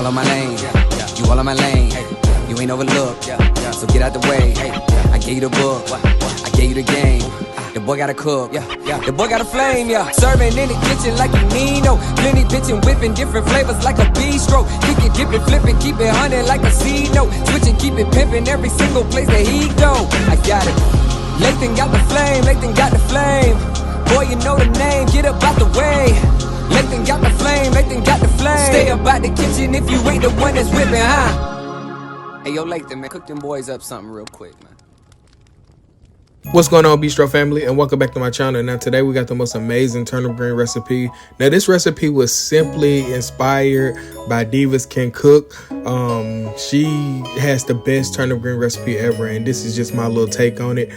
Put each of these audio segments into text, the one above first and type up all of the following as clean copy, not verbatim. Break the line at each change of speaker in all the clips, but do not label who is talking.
all on my lane, you all on my lane. You ain't overlooked, so get out the way. I gave you the book, I gave you the game. The boy gotta cook, the boy got a flame, Serving in the kitchen like you Nino. Plenty bitchin', whipping different flavors like a bistro. Kick it, dip it, flip it, keep it hunting like a C-note. Switching, keep it pimping every single place that he go. I got it. Lathan got the flame, Lathan got the flame. Boy, you know the name, get up out the way. Lathan got the flame, Lathan got the flame. Stay up out the kitchen if you ain't the one that's whipping, huh? Hey, yo, Lathan, man, cook them boys up something real quick, man.
What's going on, Bistro family, and welcome back to my channel. Now today we got the most amazing turnip green recipe. Now this recipe was simply inspired by Divas Can Cook. She has the best turnip green recipe ever, and this is just my little take on it.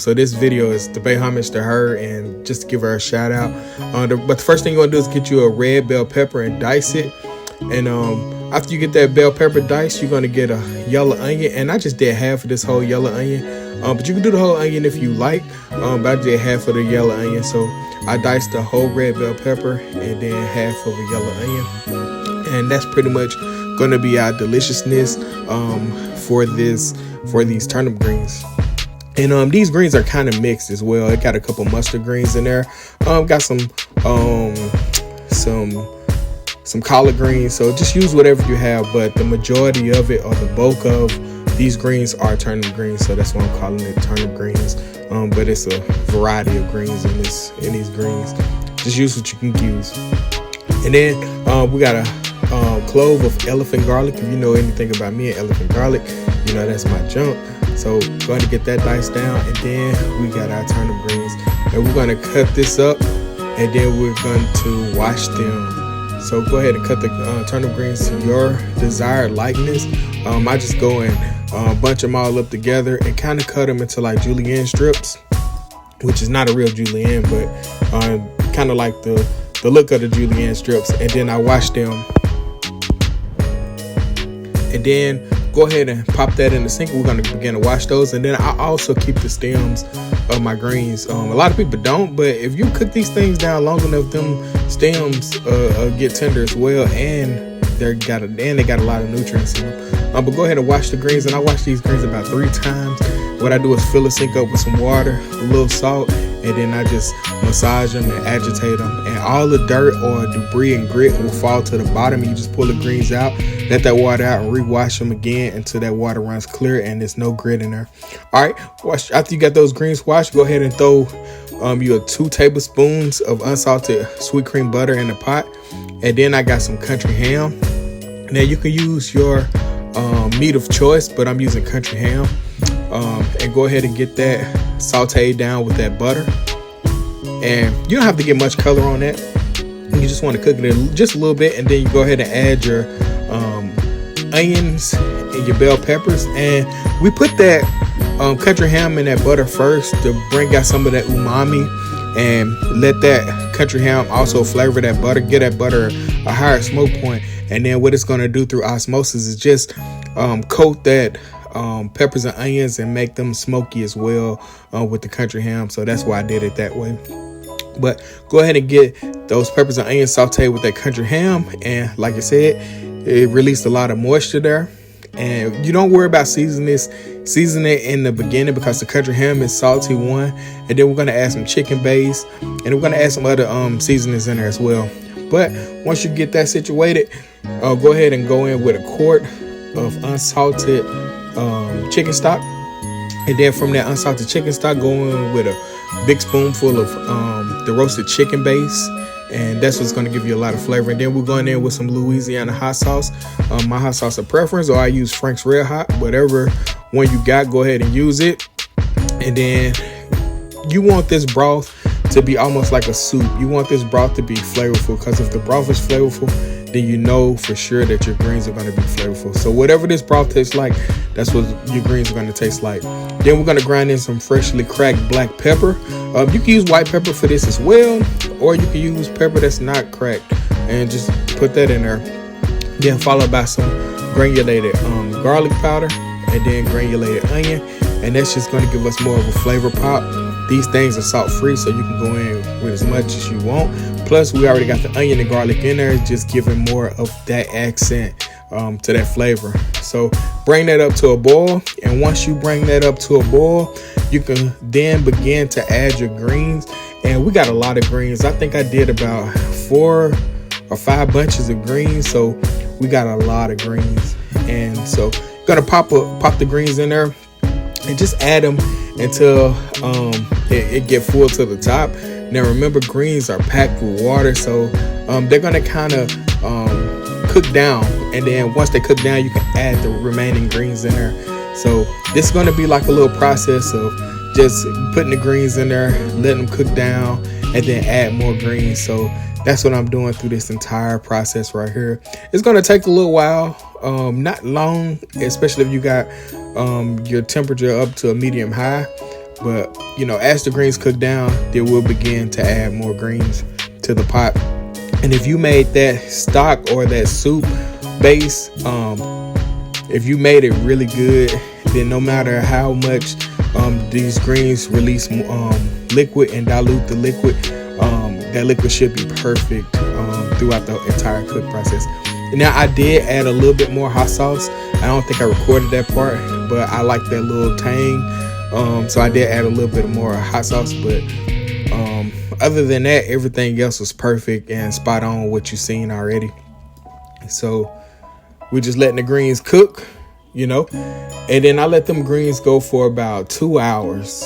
So this video is to pay homage to her and just to give her a shout out. But the first thing you want to do is get you a red bell pepper and dice it. And after you get that bell pepper diced, you're going to get a yellow onion. And I just did half of this whole yellow onion. But you can do the whole onion if you like. But I did half of the yellow onion. So I diced the whole red bell pepper and then half of a yellow onion. And that's pretty much going to be our deliciousness for these turnip greens. And these greens are kind of mixed as well. It got a couple mustard greens in there. Got some collard greens, so just use whatever you have, but the majority of it, or the bulk of these greens, are turnip greens, so that's why I'm calling it turnip greens. But it's a variety of greens in these greens. Just use what you can use. And then we got a clove of elephant garlic. If you know anything about me and elephant garlic, you know that's my junk. So go ahead and get that diced down, and then we got our turnip greens, and we're going to cut this up, and then we're going to wash them. So go ahead and cut the turnip greens to your desired likeness. I just go and bunch them all up together and kind of cut them into like julienne strips, which is not a real julienne, but kind of like the look of the julienne strips. And then I wash them. And then go ahead and pop that in the sink. We're going to begin to wash those. And then I also keep the stems of my greens. A lot of people don't, but if you cook these things down long enough, them stems get tender as well, and they got a lot of nutrients in them. But go ahead and wash the greens, and I wash these greens about 3 times. What I do is fill the sink up with some water, a little salt, and then I just massage them and agitate them, and all the dirt or debris and grit will fall to the bottom. And you just pull the greens out, let that water out, and rewash them again until that water runs clear and there's no grit in there. All right, after you got those greens washed, go ahead and throw you 2 tablespoons of unsalted sweet cream butter in the pot. And then I got some country ham. Now you can use your meat of choice, but I'm using country ham. And go ahead and get that sauteed down with that butter. And you don't have to get much color on that. You just want to cook it just a little bit, and then you go ahead and add your onions and your bell peppers. And we put that country ham in that butter first to bring out some of that umami, and let that country ham also flavor that butter, get that butter a higher smoke point. And then what it's going to do through osmosis is just coat that peppers and onions and make them smoky as well with the country ham. So that's why I did it that way. But go ahead and get those peppers and onions sauteed with that country ham, and like I said, it released a lot of moisture there. And you don't worry about seasoning it in the beginning, because the country ham is salty, one, and then we're going to add some chicken base, and we're going to add some other seasonings in there as well. But once you get that situated, go ahead and go in with a quart of unsalted chicken stock, and then from that unsalted chicken stock, go in with a big spoonful of the roasted chicken base, and that's what's going to give you a lot of flavor. And then we're going in with some Louisiana hot sauce, my hot sauce of preference, or I use Frank's Red Hot. Whatever one you got, go ahead and use it. And then you want this broth to be almost like a soup. You want this broth to be flavorful, because if the broth is flavorful, then you know for sure that your greens are going to be flavorful. So whatever this broth tastes like, that's what your greens are going to taste like. Then we're going to grind in some freshly cracked black pepper. You can use white pepper for this as well, or you can use pepper that's not cracked, and just put that in there. Then followed by some granulated garlic powder, and then granulated onion, and that's just going to give us more of a flavor pop. These things are salt free, so you can go in with as much as you want. Plus, we already got the onion and garlic in there, just giving more of that accent to that flavor. So bring that up to a boil, and once you bring that up to a boil, you can then begin to add your greens. And we got a lot of greens. I think I did about 4 or 5 bunches of greens, so we got a lot of greens. And so gonna pop the greens in there and just add them until it get full to the top. Now remember, greens are packed with water, so they're gonna kind of cook down, and then once they cook down, you can add the remaining greens in there. So this is gonna be like a little process of just putting the greens in there, letting them cook down, and then add more greens. So that's what I'm doing through this entire process right here. It's gonna take a little while, not long, especially if you got your temperature up to a medium high. But you know, as the greens cook down, then we'll begin to add more greens to the pot. And if you made that stock or that soup base, if you made it really good, then no matter how much these greens release liquid and dilute the liquid, that liquid should be perfect throughout the entire cook process. Now I did add a little bit more hot sauce. I don't think I recorded that part, but I like that little tang, so I did add a little bit more hot sauce. But other than that, everything else was perfect and spot on what you've seen already. So we're just letting the greens cook, you know, and then I let them greens go for about 2 hours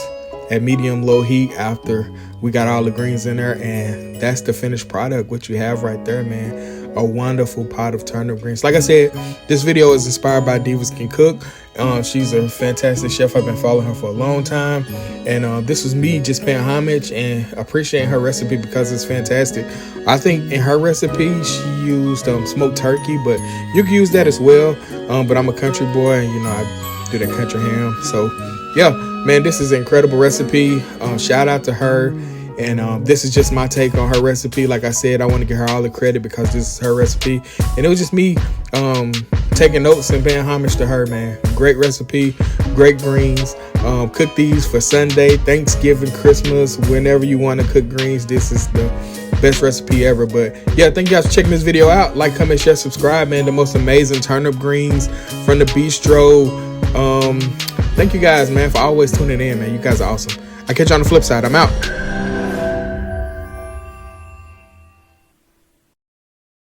at medium low heat after we got all the greens in there. And that's the finished product. What you have right there, man, a wonderful pot of turnip greens. Like I said, this video is inspired by Divas Can Cook. She's a fantastic chef. I've been following her for a long time, and this was me just paying homage and appreciating her recipe because it's fantastic. I think in her recipe she used smoked turkey, but you can use that as well. But I'm a country boy, and you know, I do that country ham. So yeah, man, this is an incredible recipe. Shout out to her. And this is just my take on her recipe. Like I said, I want to give her all the credit because this is her recipe. And it was just me taking notes and paying homage to her, man. Great recipe, great greens. Cook these for Sunday, Thanksgiving, Christmas, whenever you want to cook greens. This is the best recipe ever. But yeah, thank you guys for checking this video out. Like, comment, share, subscribe, man. The most amazing turnip greens from the Bistro. Thank you guys, man, for always tuning in, man. You guys are awesome. I'll catch you on the flip side. I'm out.